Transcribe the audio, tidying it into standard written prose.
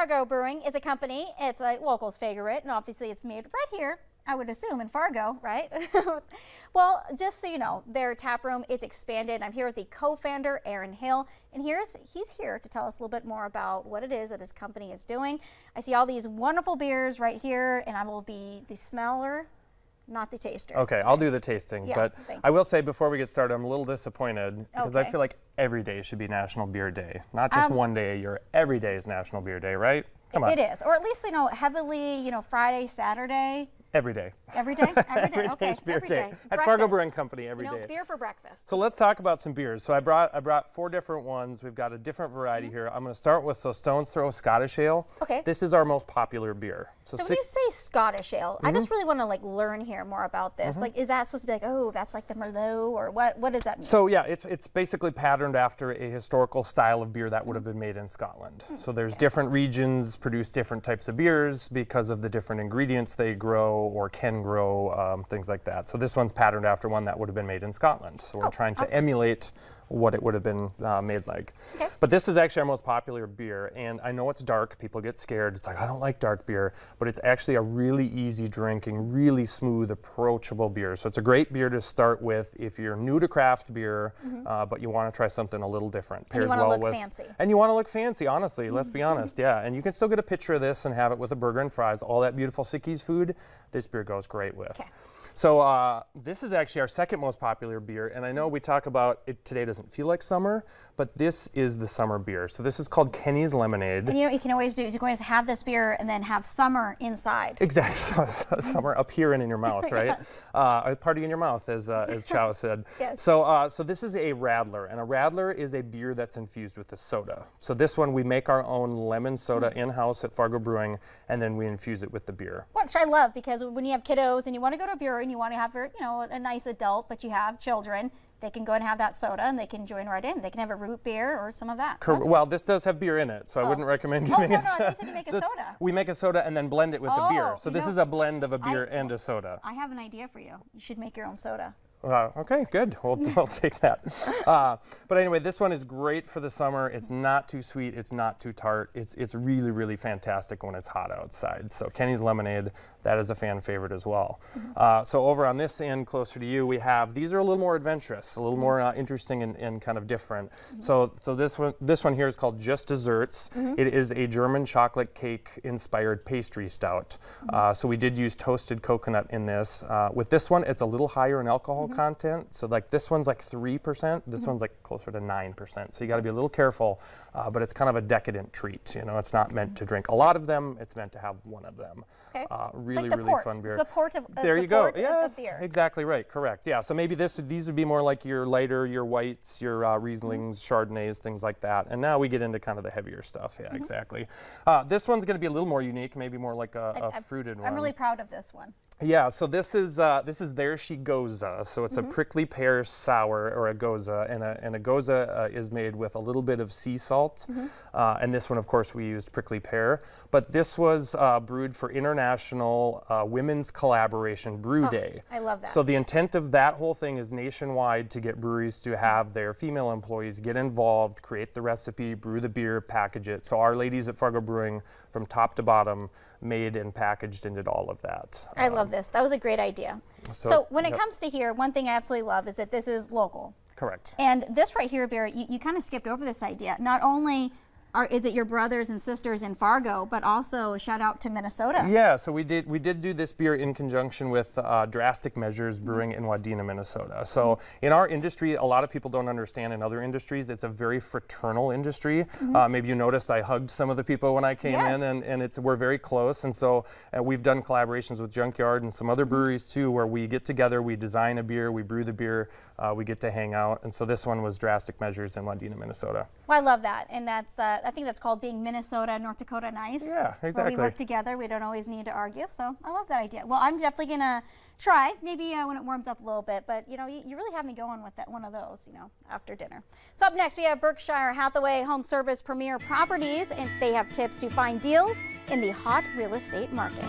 Fargo Brewing is a company. It's a local's favorite, and obviously it's made right here, I would assume, in Fargo, right? Well, just so you know, their tap room is expanded. I'm here with the co-founder, Aaron Hill, and he's here to tell us a little bit more about what it is that his company is doing. I see all these wonderful beers right here, and I will be the smeller, not the taster. Okay, I'll do the tasting, yeah, but thanks. I will say before we get started, I'm a little disappointed because I Okay. feel like every day should be National Beer Day. Not just one day a year, every day is National Beer Day, right? Come on. It is, or at least, you know, heavily, you know, Friday, Saturday. Every day. Every day? Every day, Every okay. day's beer Every day. day. At Fargo Brewing Company, every you day. know, beer for breakfast. So let's talk about some beers. So I brought 4 different ones. We've got a different variety here. I'm going to start with Stone's Throw Scottish Ale. Okay. This is our most popular beer. So when you say Scottish ale, I just really want to like learn here more about this. Like, is that supposed to be like, oh, that's like the Merlot, or what does that mean? So yeah, it's basically patterned after a historical style of beer that would have been made in Scotland. So there's different regions produce different types of beers because of the different ingredients they grow or can grow, things like that. So this one's patterned after one that would have been made in Scotland. So we're trying to emulate what it would have been made like. Okay. But this is actually our most popular beer, and I know it's dark. People get scared. It's like, I don't like dark beer, but it's actually a really easy drinking, really smooth, approachable beer. So it's a great beer to start with if you're new to craft beer, but you want to try something a little different. And you want to look fancy. And you want to look fancy, honestly, let's be honest, yeah. And you can still get a picture of this and have it with a burger and fries, all that beautiful Sickies food. This beer goes great with. Okay. So this is actually our second most popular beer, and I know we talk about it today doesn't feel like summer, but this is the summer beer. So this is called Kenny's Lemonade. And you know what you can always do is you can always have this beer and then have summer inside. Exactly, so summer up here and in your mouth, right? A party in your mouth, as Chow said. Yes. So this is a Radler, and a Radler is a beer that's infused with a soda. So this one, we make our own lemon soda in-house at Fargo Brewing, and then we infuse it with the beer. Which I love, because when you have kiddos and you want to go to a brewery and you want to have, you know, a nice adult, but you have children, they can go and have that soda and they can join right in. They can have a root beer or some of that. So Well, this does have beer in it, so I wouldn't recommend giving it. No, I thought you said you make a soda. We make a soda and then blend it with the beer. So you this know, is a blend of a beer and a soda. I have an idea for you. You should make your own soda. Okay, good. We'll take that. But anyway, this one is great for the summer. It's not too sweet. It's not too tart. It's really, really fantastic when it's hot outside. So Kenny's Lemonade, that is a fan favorite as well. So over on this end, closer to you, we have, these are a little more adventurous, a little more interesting and kind of different. So this one here is called Just Desserts. It is a German chocolate cake inspired pastry stout. So we did use toasted coconut in this. With this one, it's a little higher in alcohol content. So like this one's like 3%, this one's like closer to 9%. So you got to be a little careful, but it's kind of a decadent treat. You know, it's not meant to drink a lot of them, it's meant to have one of them. Okay. Really, it's like really fun beer. It's the port of there you go. Yes, Yes, exactly right. Correct. Yeah. So maybe these would be more like your lighter, your whites, your Rieslings, Chardonnays, things like that. And now we get into kind of the heavier stuff. Yeah, exactly. This one's going to be a little more unique, maybe more like a fruited one. I'm really proud of this one. Yeah, so this is There She Goza. So it's a prickly pear sour, or a goza, and a goza is made with a little bit of sea salt. And this one, of course, we used prickly pear. But this was brewed for International Women's Collaboration Brew Day. I love that. So the intent of that whole thing is nationwide to get breweries to have their female employees get involved, create the recipe, brew the beer, package it. So our ladies at Fargo Brewing, from top to bottom, made and packaged and did all of that. I love this. That was a great idea. So when it comes to here, one thing I absolutely love is that this is local. Correct. And this right here, Barry, you kind of skipped over this idea. Not only is it your brothers and sisters in Fargo, but also a shout out to Minnesota. Yeah, so we did do this beer in conjunction with Drastic Measures Brewing in Wadena, Minnesota. So in our industry, a lot of people don't understand in other industries, it's a very fraternal industry. Maybe you noticed I hugged some of the people when I came in, and we're very close. And so we've done collaborations with Junkyard and some other breweries too, where we get together, we design a beer, we brew the beer, we get to hang out. And so this one was Drastic Measures in Wadena, Minnesota. Well, I love that. And that's I think that's called being Minnesota, North Dakota nice. Yeah, exactly. Where we work together. We don't always need to argue. So I love that idea. Well, I'm definitely going to try, maybe when it warms up a little bit. But, you know, you really have me going with that one of those, you know, after dinner. So up next, we have Berkshire Hathaway Home Service Premier Properties, and they have tips to find deals in the hot real estate market.